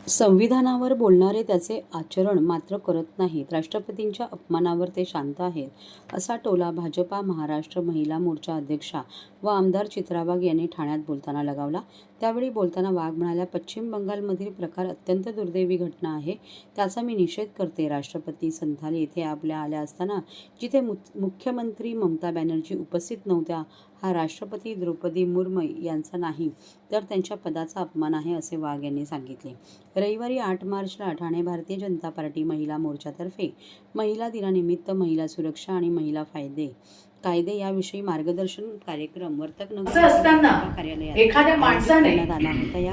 संविधानावर बोलणारे त्याचे आचरण मात्र करत नाहीत. राष्ट्रपतींच्या अपमानावर ते शांत आहेत, असा टोला भाजपा महाराष्ट्र महिला मोर्चा अध्यक्षा व आमदार चित्रा वाघ यांनी ठाण्यात बोलताना लगावला. त्यावेळी बोलताना वाघ म्हणाल्या, पश्चिम बंगालमधील प्रकार अत्यंत दुर्दैवी घटना आहे, त्याचा मी निषेध करते. राष्ट्रपती संथाली येथे आपल्या आल्या असताना जिथे मुख्यमंत्री ममता बॅनर्जी उपस्थित नव्हत्या, हा राष्ट्रपती द्रौपदी मुर्मू यांचा नाही तर त्यांच्या पदाचा अपमान आहे, असे वाघ यांनी सांगितले. रविवारी 8 मार्चला ठाणे भारतीय जनता पार्टी महिला मोर्चातर्फे महिला दिनानिमित्त महिला सुरक्षा आणि महिला कायदे याविषयी मार्गदर्शन कार्यक्रम वर्तकनगर असताना एखाद्या माणसाने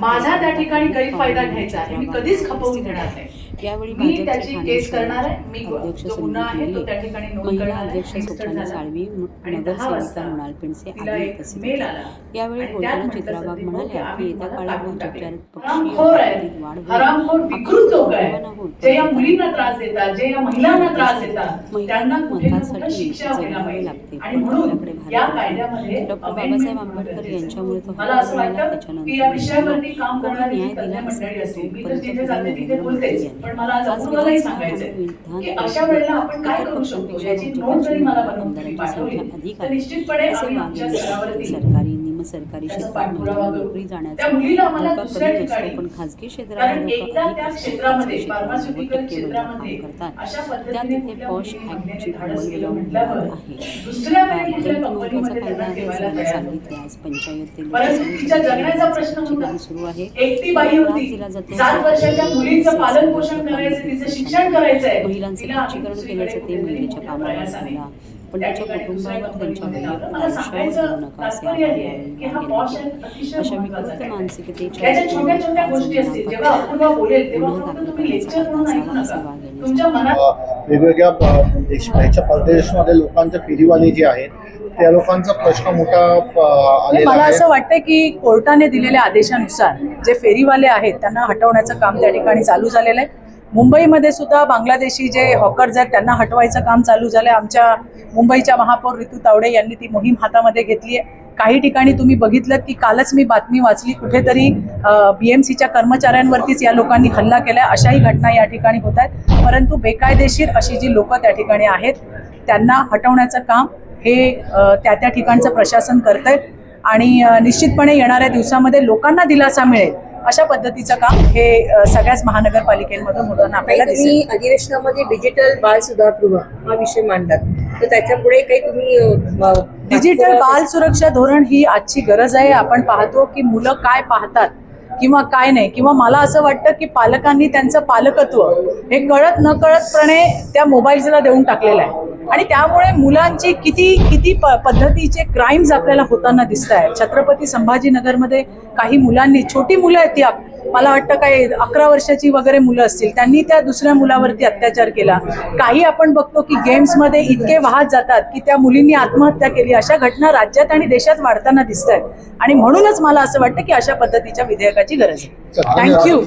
माझा त्या ठिकाणी गैरफायदा घ्यायचा आहे, मी कधीच खपवून घेणार नाही. यावेळी मी त्याची केस करणार आहे. मी जो गुन्हा आहे तो त्या ठिकाणी नोंद करणार आहे. महिला अध्यक्ष स्वप्ना साळवी, नगरसेविका मृणाल पिंडसे आदी उपस्थित होते. यावेळी बोलताना चित्रा वाघ म्हणाल्या की येत्या काळात भाजपच्या पक्षीय वाढ होईल. जे या मुलींना त्रास देतात, जे या महिलांना त्रास देतात, त्यांना मतासाठी शिक्षा व्हायला लागते. आणि म्हणून या कायद्यामध्ये डॉक्टर बाबासाहेब आंबेडकर यांच्यामुळे तो मला असं वाटतं की या विषयावरती काम करणारी तज्ञ मंडळी असतील. मी तर जिथे जाते तिथे बोलतेच, पण मला आज अपूर्वालाही सांगायचंय की अशा वेळेला आपण काय करू शकतो याची नोंद जरी मला बनवून पाठवली तर निश्चितपणे आम्ही आमच्या स्तरावरती सरकारी सरकारी क्षेत्रात नोकरी जाण्याचा धोका कमी असतो, पण खासगी क्षेत्रात क्षेत्रामध्ये फार्मास्युटिकल क्षेत्रामध्ये अशा पद्धतीने पॉश ऍक्टची अंमलबजावणी आहे. कायदा आहे सांगितले. आज पंचायत जगण्याचा प्रश्न होता. सुरू आहे. एकटी बाई होती, 7 वर्षाच्या मुलीचं पालन पोषण करायचं, तिचं शिक्षण करायचंय, महिलांचे खच्चीकरण केल्याचं ते महिलेच्या कामाला झाला, पण त्याच्या कुटुंबावर त्यांच्या वैयक्तिक आयुष्यावर घेऊ नका असे अशा विकृत मानसिकतेच्या छोट्या छोट्या गोष्टी असतील. जेव्हा अपूर्वा बोलेल तेव्हा फक्त तुम्ही लेक्चर म्हणून ऐकू नका. तुमच्या मनात वेगवेगळ्या परदेशामध्ये लोकांचे फेरीवाले जे आहेत त्या लोकांचा प्रश्न मोठा आलेला मला असं वाटतं की कोर्टाने दिलेल्या आदेशानुसार जे फेरीवाले आहेत त्यांना हटवण्याचं काम त्या ठिकाणी चालू झालेलं आहे. मुंबईमध्ये सुद्धा बांगलादेशी जे हॉकर्स आहेत त्यांना हटवायचं काम चालू झालं आहे. आमच्या मुंबईच्या महापौर ऋतू तावडे यांनी ती मोहीम हातामध्ये घेतली आहे. काही ठिकाणी तुम्ही बघितलं की कालच मी बातमी वाचली, कुठेतरी BMCच्या कर्मचाऱ्यांवरतीच या लोकांनी हल्ला केला. अशाही घटना या ठिकाणी होत आहेत. परंतु बेकायदेशीर अशी जी लोकं त्या ठिकाणी आहेत त्यांना हटवण्याचं काम हे त्या ठिकाणचं प्रशासन करतंय आणि निश्चितपणे येणाऱ्या दिवसामध्ये लोकांना दिलासा मिळेल अशा पद्धतीचं काम हे सगळ्याच महानगरपालिकेमधून होताना आपल्याला दिसेल. अधिवेशनामध्ये डिजिटल बाल सुधारगृह हा विषय मांडतात, तर त्याच्यापुढे काही तुम्ही डिजिटल बाल सुरक्षा धोरण ही आजची गरज आहे. आपण पाहतो की मुलं काय पाहतात किंवा काय नाही, किंवा मला असं वाटतं की पालकांनी त्यांचं पालकत्व हे कळत न कळतपणे त्या मोबाईल्सला देऊन टाकलेलं आहे आणि त्यामुळे मुलांची किती पद्धतीचे क्राईम्स आपल्याला होताना दिसत आहेत. छत्रपती संभाजीनगरमध्ये काही मुलांनी, छोटी मुलं आहेत ती, मला वाटतं काही 11 वर्षाची वगैरे मुलं असतील, त्यांनी त्या दुसऱ्या मुलावरती अत्याचार केला. काही आपण बघतो की गेम्समध्ये इतके वाहत जातात की त्या मुलींनी आत्महत्या केली. अशा घटना राज्यात आणि देशात वाढताना दिसत आहेत आणि म्हणूनच मला असं वाटतं की अशा पद्धतीच्या विधेयकाची गरज आहे. थँक्यू.